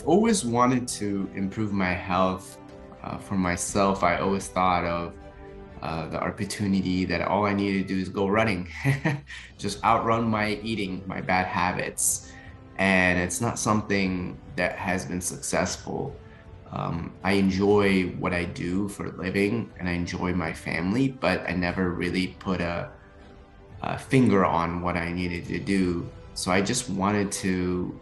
always wanted to improve my health. For myself, I always thought of the opportunity that all I needed to do is go running, just outrun my eating, my bad habits. And it's not something that has been successful. I enjoy what I do for a living and I enjoy my family, but I never really put a finger on what I needed to do. So I just wanted to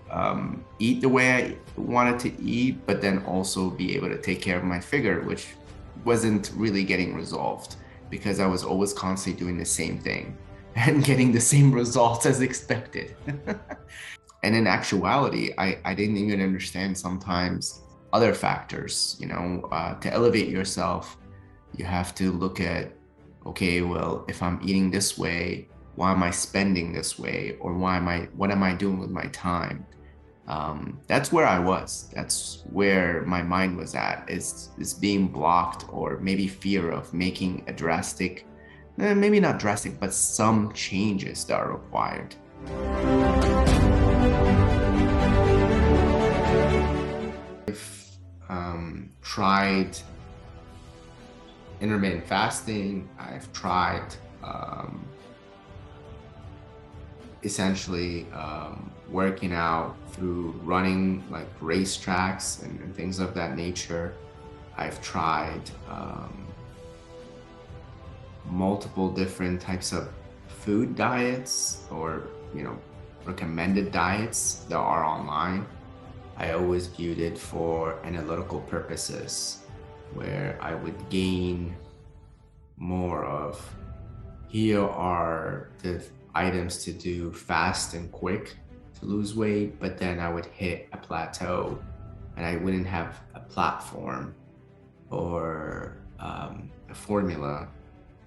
eat the way I wanted to eat, but then also be able to take care of my figure, which wasn't really getting resolved because I was always constantly doing the same thing and getting the same results as expected. And in actuality, I didn't even understand sometimes other factors. To elevate yourself, you have to look at, okay, well, if I'm eating this way, why am I spending this way? Or what am I doing with my time? That's where I was. That's where my mind was at, is being blocked, or maybe fear of making a drastic, maybe not drastic, but some changes that are required. I've tried intermittent fasting. I've tried essentially working out through running, like racetracks and things of that nature. I've tried multiple different types of food diets, or recommended diets that are online. I always viewed it for analytical purposes, where I would gain more of, here are the items to do fast and quick to lose weight, but then I would hit a plateau and I wouldn't have a platform or a formula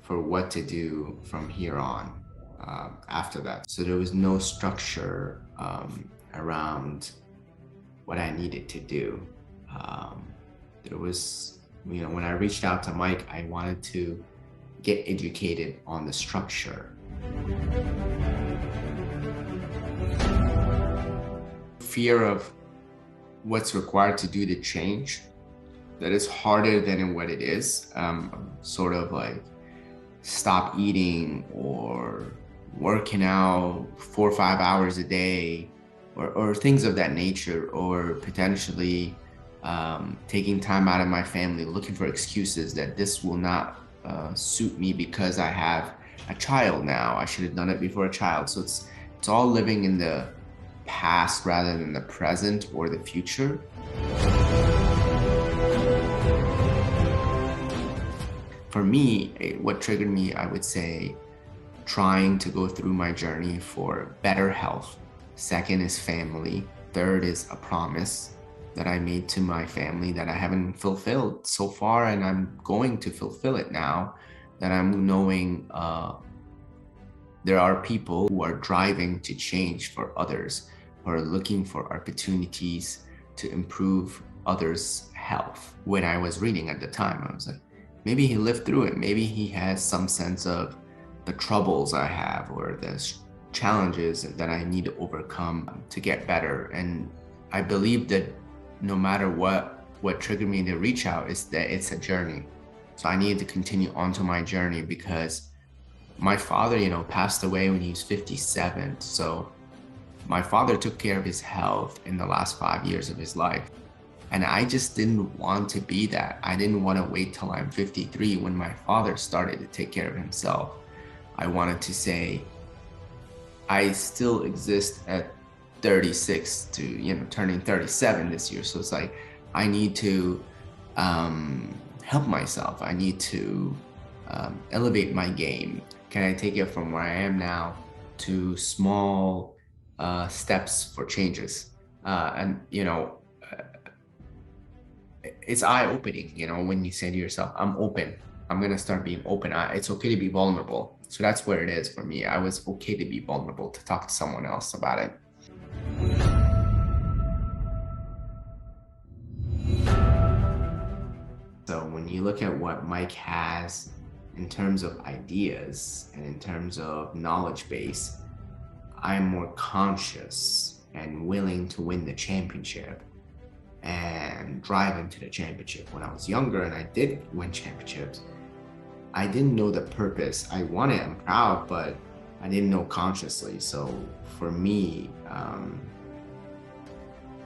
for what to do from here on after that. So there was no structure around what I needed to do. There was, when I reached out to Mike, I wanted to get educated on the structure. Fear of what's required to do the change, that is harder than what it is. Sort of like stop eating or working out 4 or 5 hours a day, or things of that nature, or potentially taking time out of my family, looking for excuses that this will not suit me because I have a child now. I should have done it before a child. So it's all living in the past rather than the present or the future. For me, what triggered me, I would say, trying to go through my journey for better health. Second is family. Third is a promise that I made to my family that I haven't fulfilled so far, and I'm going to fulfill it now that I'm knowing there are people who are driving to change for others, who are looking for opportunities to improve others' health. When I was reading at the time, I was like, maybe he lived through it. Maybe he has some sense of the troubles I have, or the challenges that I need to overcome to get better. And I believe that no matter what triggered me to reach out is that it's a journey. So I needed to continue onto my journey, because my father, passed away when he was 57. So my father took care of his health in the last 5 years of his life. And I just didn't want to be that. I didn't want to wait till I'm 53 when my father started to take care of himself. I wanted to say, I still exist at 36 to, turning 37 this year. So it's like, I need to help myself. I need to elevate my game. Can I take it from where I am now to small steps for changes? It's eye-opening, when you say to yourself, I'm open. I'm going to start being open. It's okay to be vulnerable. So that's where it is for me. I was okay to be vulnerable, to talk to someone else about it. So when you look at what Mike has in terms of ideas and in terms of knowledge base, I'm more conscious and willing to win the championship and drive into the championship. When I was younger and I did win championships, I didn't know the purpose. I won it, I'm proud, but I didn't know consciously. So for me,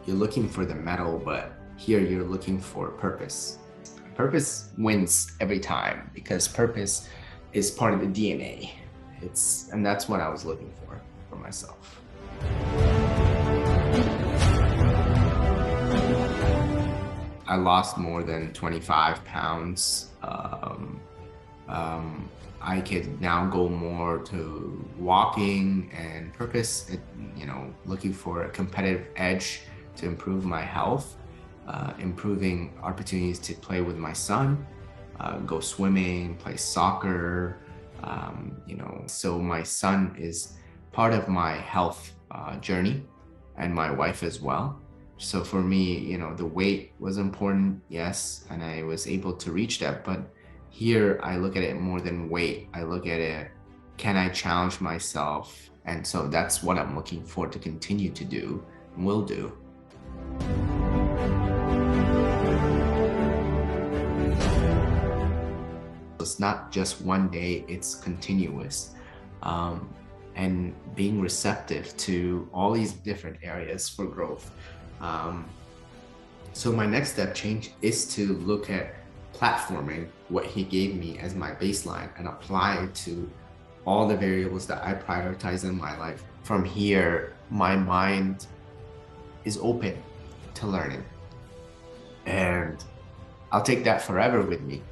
you're looking for the medal, but here you're looking for purpose. Purpose wins every time because purpose is part of the DNA. And that's what I was looking for myself. I lost more than 25 pounds. I could now go more to walking and purpose, looking for a competitive edge to improve my health, improving opportunities to play with my son, go swimming, play soccer, So my son is part of my health journey, and my wife as well. So for me, the weight was important, yes, and I was able to reach that. But here I look at it more than weight. I look at it, can I challenge myself? And so that's what I'm looking for to continue to do and will do. It's not just one day, it's continuous. And being receptive to all these different areas for growth. So my next step change is to look at platforming what he gave me as my baseline and apply it to all the variables that I prioritize in my life. From here, my mind is open to learning, and I'll take that forever with me.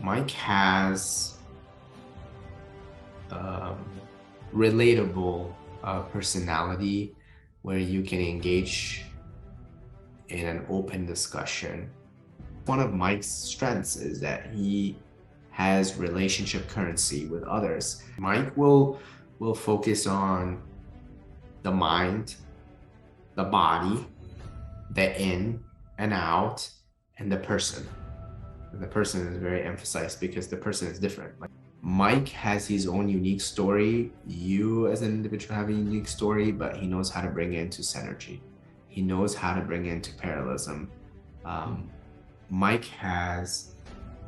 Mike has relatable personality where you can engage in an open discussion. One of Mike's strengths is that he has relationship currency with others. Mike will focus on the mind, the body, the in and out, and the person. And the person is very emphasized because the person is different. Mike has his own unique story. You as an individual have a unique story, but he knows how to bring it into synergy. He knows how to bring it into parallelism. Mike has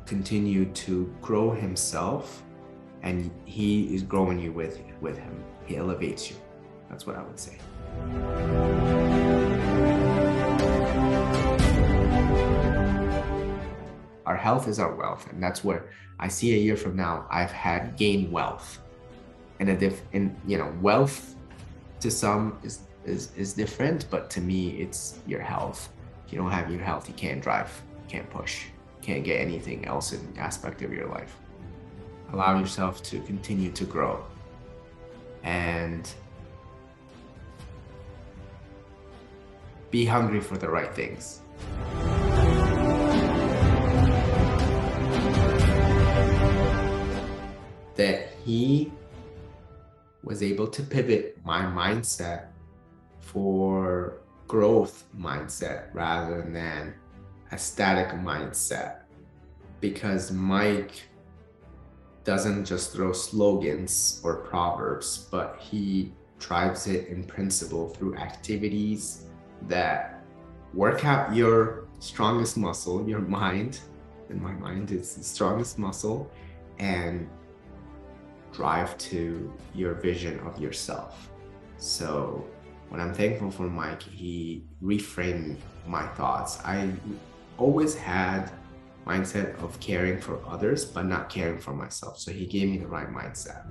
continued to grow himself, and he is growing you with him. He elevates you. That's what I would say. Our health is our wealth, and that's where I see a year from now I've had gained wealth. And wealth to some is different, but to me it's your health. If you don't have your health, you can't drive, you can't push, you can't get anything else in the aspect of your life. Allow yourself to continue to grow and be hungry for the right things. That he was able to pivot my mindset for growth mindset rather than a static mindset, because Mike doesn't just throw slogans or proverbs, but he drives it in principle through activities that work out your strongest muscle, your mind. And my mind is the strongest muscle, and drive to your vision of yourself. So when I'm thankful for Mike, he reframed my thoughts. I always had mindset of caring for others, but not caring for myself. So he gave me the right mindset.